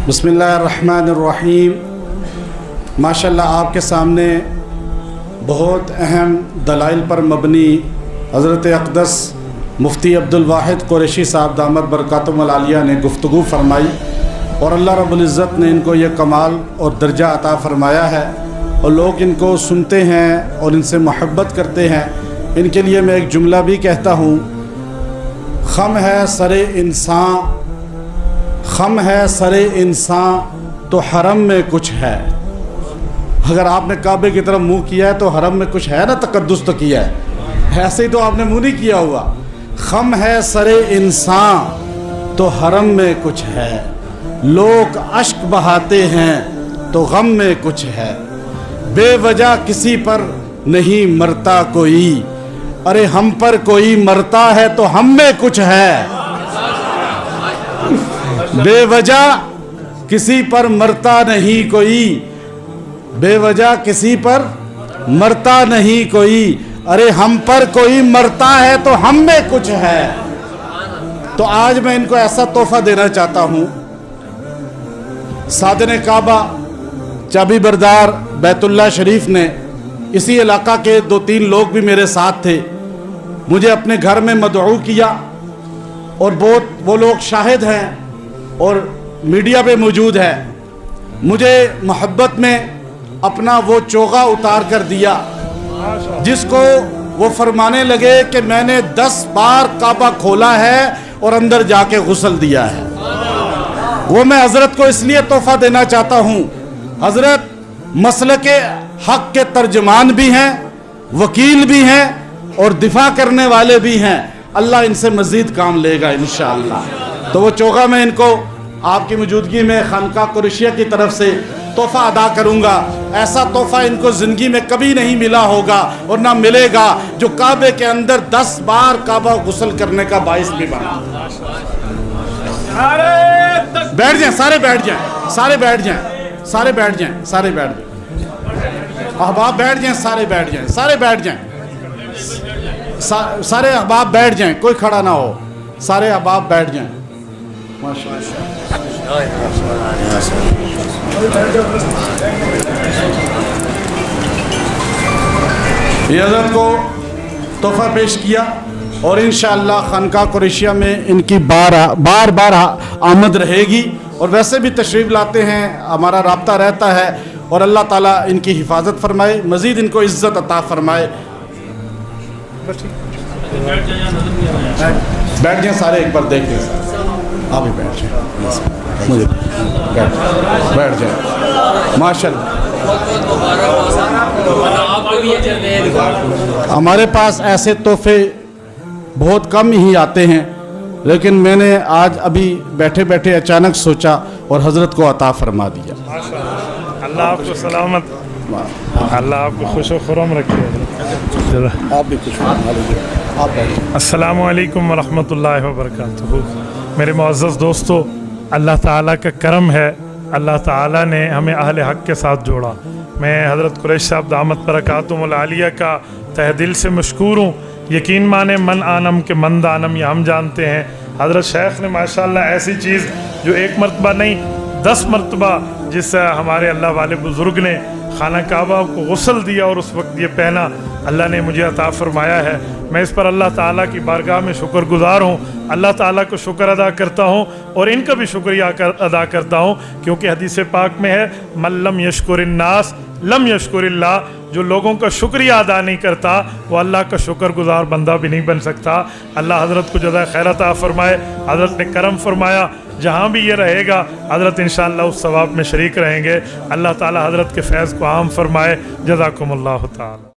بسم اللہ الرحمن الرحیم۔ ماشاءاللہ آپ کے سامنے بہت اہم دلائل پر مبنی حضرت اقدس مفتی عبدالواحد قریشی صاحب دامت برکاتہم العالیہ نے گفتگو فرمائی، اور اللہ رب العزت نے ان کو یہ کمال اور درجہ عطا فرمایا ہے، اور لوگ ان کو سنتے ہیں اور ان سے محبت کرتے ہیں۔ ان کے لیے میں ایک جملہ بھی کہتا ہوں، خم ہے سر انسان، خم ہے سر انسان تو حرم میں کچھ ہے۔ اگر آپ نے کعبے کی طرف منہ کیا ہے تو حرم میں کچھ ہے نا، تقدس تو کیا ہے، ایسے ہی تو آپ نے منہ نہیں کیا ہوا۔ خم ہے سر انسان تو حرم میں کچھ ہے، لوگ اشک بہاتے ہیں تو غم میں کچھ ہے، بے وجہ کسی پر نہیں مرتا کوئی، ارے ہم پر کوئی مرتا ہے تو ہم میں کچھ ہے۔ بے وجہ کسی پر مرتا نہیں کوئی، بے وجہ کسی پر مرتا نہیں کوئی، ارے ہم پر کوئی مرتا ہے تو ہم میں کچھ ہے۔ تو آج میں ان کو ایسا تحفہ دینا چاہتا ہوں، صادن کعبہ چابی بردار بیت اللہ شریف نے، اسی علاقہ کے 2-3 لوگ بھی میرے ساتھ تھے، مجھے اپنے گھر میں مدعو کیا، اور بہت وہ لوگ شاہد ہیں اور میڈیا پہ موجود ہے، مجھے محبت میں اپنا وہ چوغا اتار کر دیا، جس کو وہ فرمانے لگے کہ میں نے 10 بار کعبہ کھولا ہے اور اندر جا کے غسل دیا ہے۔ وہ میں حضرت کو اس لیے تحفہ دینا چاہتا ہوں، حضرت مسلک حق کے ترجمان بھی ہیں، وکیل بھی ہیں اور دفاع کرنے والے بھی ہیں، اللہ ان سے مزید کام لے گا انشاءاللہ۔ تو وہ چوغا میں ان کو آپ کی موجودگی میں خانقاہ قریشیہ کی طرف سے تحفہ ادا کروں گا۔ ایسا تحفہ ان کو زندگی میں کبھی نہیں ملا ہوگا اور نہ ملے گا، جو کعبے کے اندر 10 بار کعبہ غسل کرنے کا باعث بھی بنا۔ بیٹھ جائیں، سارے بیٹھ جائیں، سارے بیٹھ جائیں، سارے بیٹھ جائیں، سارے بیٹھ جائیں، احباب بیٹھ جائیں، سارے بیٹھ جائیں، سارے بیٹھ جائیں، سارے احباب بیٹھ جائیں، کوئی کھڑا نہ ہو، سارے احباب بیٹھ جائیں۔ یہ حضرت کو تحفہ پیش کیا، اور انشاءاللہ خانقاہ قریشیہ میں ان کی بار بار آمد رہے گی، اور ویسے بھی تشریف لاتے ہیں، ہمارا رابطہ رہتا ہے، اور اللہ تعالیٰ ان کی حفاظت فرمائے، مزید ان کو عزت عطا فرمائے۔ بیٹھ جائیں سارے، ایک بار دیکھ لیں، آپ بھی بیٹھ جائیں، مجھے بیٹھ جائیں، ماشاءاللہ۔ ہمارے پاس ایسے تحفے بہت کم ہی آتے ہیں، لیکن میں نے آج ابھی بیٹھے بیٹھے اچانک سوچا اور حضرت کو عطا فرما دیا۔ اللہ آپ کو سلامت، اللہ آپ کو خوش و خرم رکھے۔ آپ بھی خوش آپ بیٹھیں۔ السلام علیکم ورحمۃ اللہ وبرکاتہ۔ میرے معزز دوستو، اللہ تعالیٰ کا کرم ہے، اللہ تعالیٰ نے ہمیں اہل حق کے ساتھ جوڑا۔ میں حضرت قریشی صاحب دامت برکاتہم العالیہ کا تہ دل سے مشکور ہوں۔ یقین مانے من آنم کے من دانم، یہ ہم جانتے ہیں۔ حضرت شیخ نے ماشاءاللہ ایسی چیز جو 1 مرتبہ نہیں 10 مرتبہ، جس سے ہمارے اللہ والے بزرگ نے خانہ کعبہ کو غسل دیا اور اس وقت یہ پہنا، اللہ نے مجھے عطا فرمایا ہے۔ میں اس پر اللہ تعالیٰ کی بارگاہ میں شکر گزار ہوں، اللہ تعالیٰ کو شکر ادا کرتا ہوں، اور ان کا بھی شکریہ ادا کرتا ہوں، کیونکہ حدیث پاک میں ہے من لم یشکر الناس لم یشکر اللہ، جو لوگوں کا شکریہ ادا نہیں کرتا وہ اللہ کا شکر گزار بندہ بھی نہیں بن سکتا۔ اللہ حضرت کو جزائے خیر عطا فرمائے۔ حضرت نے کرم فرمایا، جہاں بھی یہ رہے گا حضرت انشاءاللہ اس ثواب میں شریک رہیں گے۔ اللہ تعالی حضرت کے فیض کو عام فرمائے۔ جزاکم اللہ تعالی۔